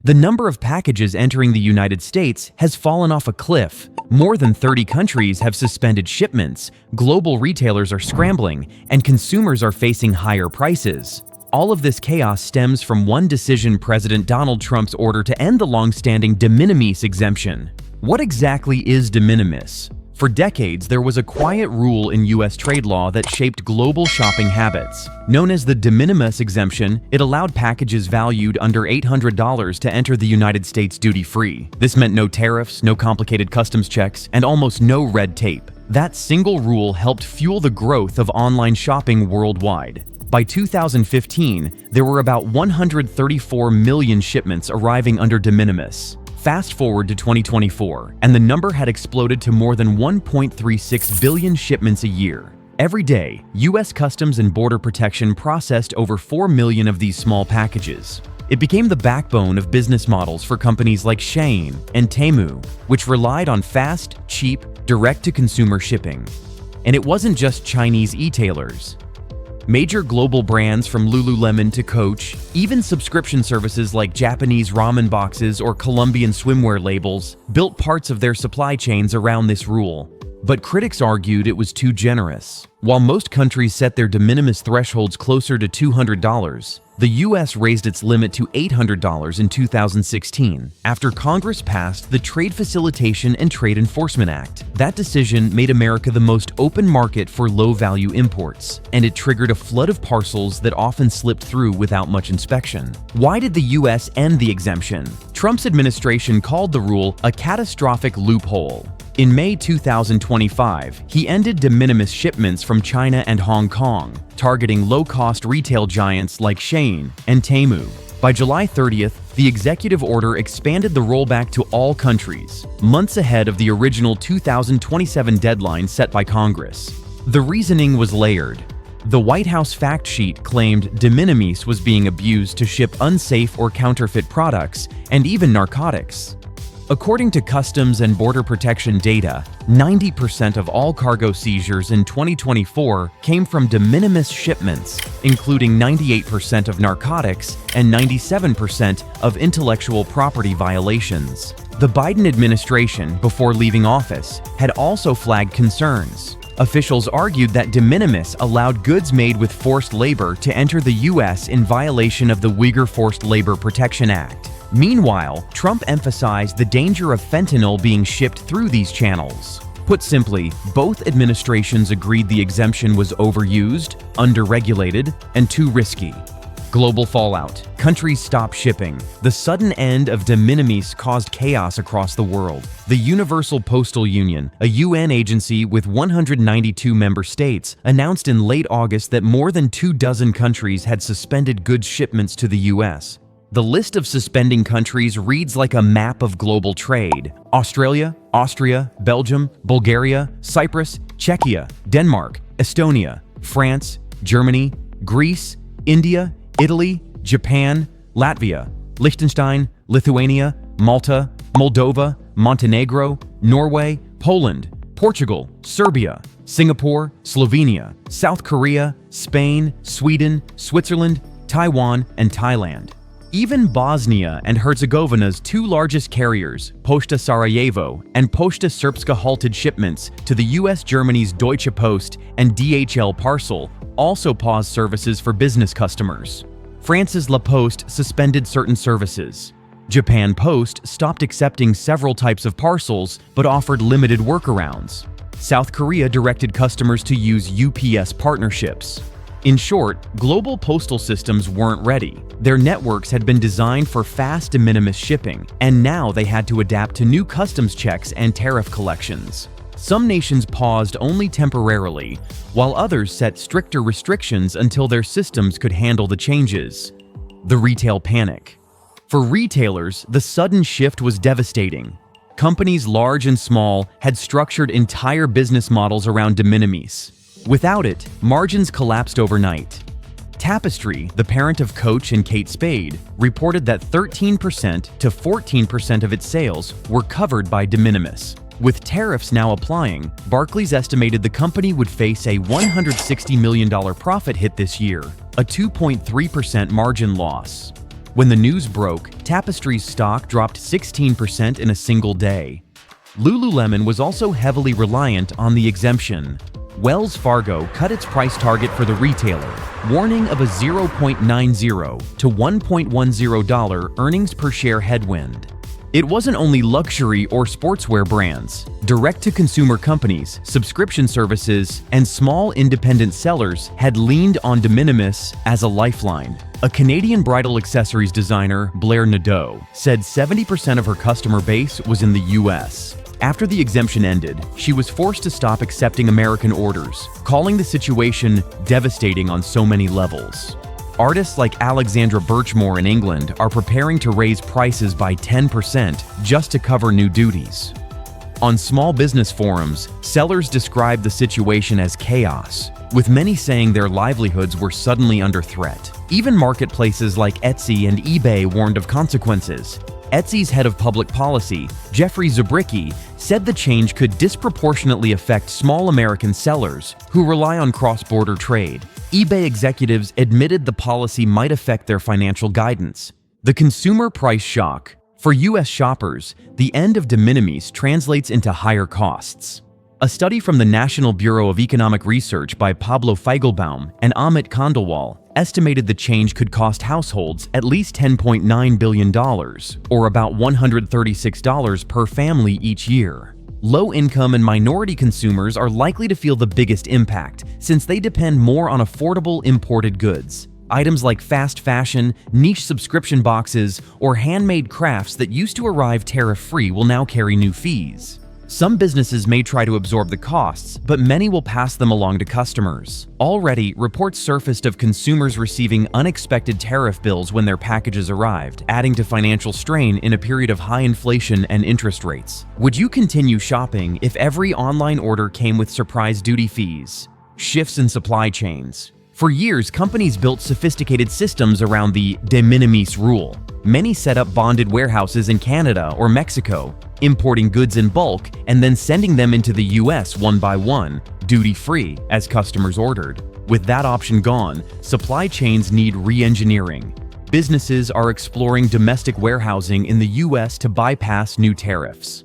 The number of packages entering the United States has fallen off a cliff. More than 30 countries have suspended shipments, global retailers are scrambling, and consumers are facing higher prices. All of this chaos stems from one decision: President Donald Trump's order to end the long-standing de minimis exemption. What exactly is de minimis? For decades, there was a quiet rule in U.S. trade law that shaped global shopping habits. Known as the de minimis exemption, it allowed packages valued under $800 to enter the United States duty-free. This meant no tariffs, no complicated customs checks, and almost no red tape. That single rule helped fuel the growth of online shopping worldwide. By 2015, there were about 134 million shipments arriving under de minimis. Fast forward to 2024, and the number had exploded to more than 1.36 billion shipments a year. Every day, U.S. Customs and Border Protection processed over 4 million of these small packages. It became the backbone of business models for companies like Shein and Temu, which relied on fast, cheap, direct-to-consumer shipping. And it wasn't just Chinese e-tailers. Major global brands from Lululemon to Coach, even subscription services like Japanese ramen boxes or Colombian swimwear labels, built parts of their supply chains around this rule. But critics argued it was too generous. While most countries set their de minimis thresholds closer to $200, the U.S. raised its limit to $800 in 2016 after Congress passed the Trade Facilitation and Trade Enforcement Act. That decision made America the most open market for low-value imports, and it triggered a flood of parcels that often slipped through without much inspection. Why did the U.S. end the exemption? Trump's administration called the rule a catastrophic loophole. In May 2025, he ended de minimis shipments from China and Hong Kong, targeting low-cost retail giants like Shein and Temu. By July 30th, the executive order expanded the rollback to all countries, months ahead of the original 2027 deadline set by Congress. The reasoning was layered. The White House fact sheet claimed de minimis was being abused to ship unsafe or counterfeit products and even narcotics. According to Customs and Border Protection data, 90% of all cargo seizures in 2024 came from de minimis shipments, including 98% of narcotics and 97% of intellectual property violations. The Biden administration, before leaving office, had also flagged concerns. Officials argued that de minimis allowed goods made with forced labor to enter the U.S. in violation of the Uyghur Forced Labor Protection Act. Meanwhile, Trump emphasized the danger of fentanyl being shipped through these channels. Put simply, both administrations agreed the exemption was overused, underregulated, and too risky. Global fallout. Countries stopped shipping. The sudden end of de minimis caused chaos across the world. The Universal Postal Union, a UN agency with 192 member states, announced in late August that more than 24 countries had suspended goods shipments to the U.S. The list of suspending countries reads like a map of global trade. Australia, Austria, Belgium, Bulgaria, Cyprus, Czechia, Denmark, Estonia, France, Germany, Greece, India, Italy, Japan, Latvia, Liechtenstein, Lithuania, Malta, Moldova, Montenegro, Norway, Poland, Portugal, Serbia, Singapore, Slovenia, South Korea, Spain, Sweden, Switzerland, Taiwan, and Thailand. Even Bosnia and Herzegovina's two largest carriers, Pošta Sarajevo and Pošta Srpska, halted shipments to the U.S. Germany's Deutsche Post and DHL Parcel, also paused services for business customers. France's La Poste suspended certain services. Japan Post stopped accepting several types of parcels but offered limited workarounds. South Korea directed customers to use UPS partnerships. In short, global postal systems weren't ready. Their networks had been designed for fast de minimis shipping, and now they had to adapt to new customs checks and tariff collections. Some nations paused only temporarily, while others set stricter restrictions until their systems could handle the changes. The retail panic. For retailers, the sudden shift was devastating. Companies large and small had structured entire business models around de minimis. Without it, margins collapsed overnight. Tapestry, the parent of Coach and Kate Spade, reported that 13% to 14% of its sales were covered by de minimis. With tariffs now applying, Barclays estimated the company would face a $160 million profit hit this year, a 2.3% margin loss. When the news broke, Tapestry's stock dropped 16% in a single day. Lululemon was also heavily reliant on the exemption. Wells Fargo cut its price target for the retailer, warning of a $0.90 to $1.10 earnings per share headwind. It wasn't only luxury or sportswear brands. Direct-to-consumer companies, subscription services, and small independent sellers had leaned on de minimis as a lifeline. A Canadian bridal accessories designer, Blair Nadeau, said 70% of her customer base was in the US. After the exemption ended, she was forced to stop accepting American orders, calling the situation devastating on so many levels. Artists like Alexandra Birchmore in England are preparing to raise prices by 10% just to cover new duties. On small business forums, sellers described the situation as chaos, with many saying their livelihoods were suddenly under threat. Even marketplaces like Etsy and eBay warned of consequences. Etsy's head of public policy, Jeffrey Zubricki, said the change could disproportionately affect small American sellers who rely on cross-border trade. eBay executives admitted the policy might affect their financial guidance. The consumer price shock. For U.S. shoppers, the end of de minimis translates into higher costs. A study from the National Bureau of Economic Research by Pablo Feigelbaum and Amit Khandelwal estimated the change could cost households at least $10.9 billion, or about $136 per family each year. Low-income and minority consumers are likely to feel the biggest impact since they depend more on affordable imported goods. Items like fast fashion, niche subscription boxes, or handmade crafts that used to arrive tariff-free will now carry new fees. Some businesses may try to absorb the costs, but many will pass them along to customers. Already, reports surfaced of consumers receiving unexpected tariff bills when their packages arrived, adding to financial strain in a period of high inflation and interest rates. Would you continue shopping if every online order came with surprise duty fees? Shifts in supply chains. For years, companies built sophisticated systems around the de minimis rule. Many set up bonded warehouses in Canada or Mexico, importing goods in bulk and then sending them into the US one by one, duty-free, as customers ordered. With that option gone, supply chains need re-engineering. Businesses are exploring domestic warehousing in the US to bypass new tariffs.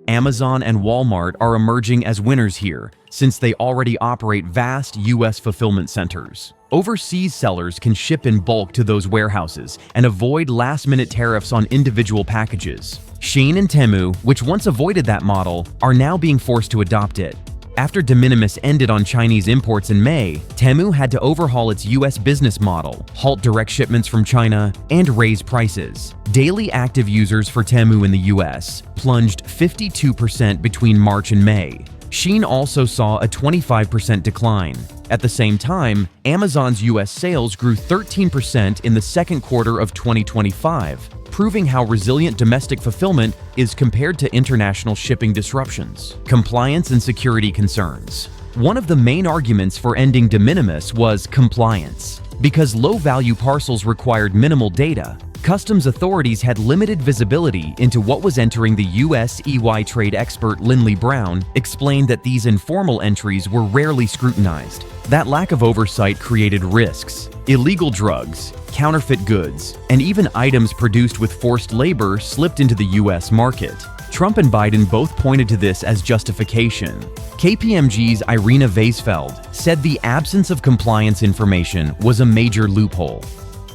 Amazon and Walmart are emerging as winners here, since they already operate vast US fulfillment centers. Overseas sellers can ship in bulk to those warehouses and avoid last-minute tariffs on individual packages. Shein and Temu, which once avoided that model, are now being forced to adopt it. After de minimis ended on Chinese imports in May, Temu had to overhaul its US business model, halt direct shipments from China, and raise prices. Daily active users for Temu in the US plunged 52% between March and May. Shein also saw a 25% decline. At the same time, Amazon's US sales grew 13% in the second quarter of 2025, proving how resilient domestic fulfillment is compared to international shipping disruptions. Compliance and security concerns. One of the main arguments for ending de minimis was compliance. Because low-value parcels required minimal data, customs authorities had limited visibility into what was entering the U.S. EY trade expert Lindley Brown explained that these informal entries were rarely scrutinized. That lack of oversight created risks. Illegal drugs, counterfeit goods, and even items produced with forced labor slipped into the U.S. market. Trump and Biden both pointed to this as justification. KPMG's Irina Weisfeld said the absence of compliance information was a major loophole.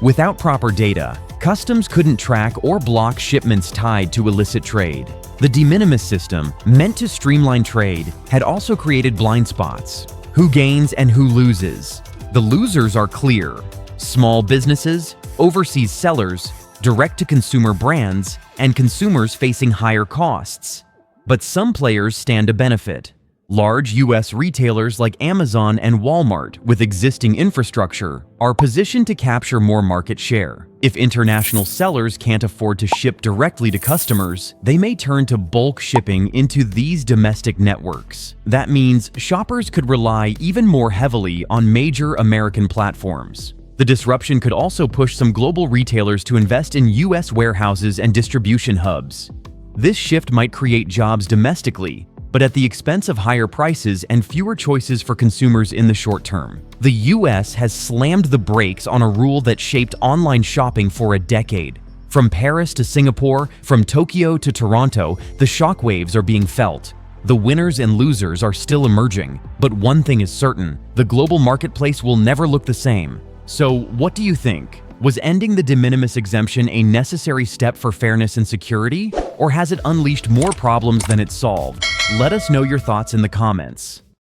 Without proper data, customs couldn't track or block shipments tied to illicit trade. The de minimis system, meant to streamline trade, had also created blind spots. Who gains and who loses? The losers are clear: small businesses, overseas sellers, direct-to-consumer brands, and consumers facing higher costs. But some players stand to benefit. Large U.S. retailers like Amazon and Walmart, with existing infrastructure, are positioned to capture more market share. If international sellers can't afford to ship directly to customers, they may turn to bulk shipping into these domestic networks. That means shoppers could rely even more heavily on major American platforms. The disruption could also push some global retailers to invest in U.S. warehouses and distribution hubs. This shift might create jobs domestically, but at the expense of higher prices and fewer choices for consumers in the short term. The US has slammed the brakes on a rule that shaped online shopping for a decade. From Paris to Singapore, from Tokyo to Toronto, the shockwaves are being felt. The winners and losers are still emerging, but one thing is certain: the global marketplace will never look the same. So, what do you think? Was ending the de minimis exemption a necessary step for fairness and security, or has it unleashed more problems than it solved? Let us know your thoughts in the comments.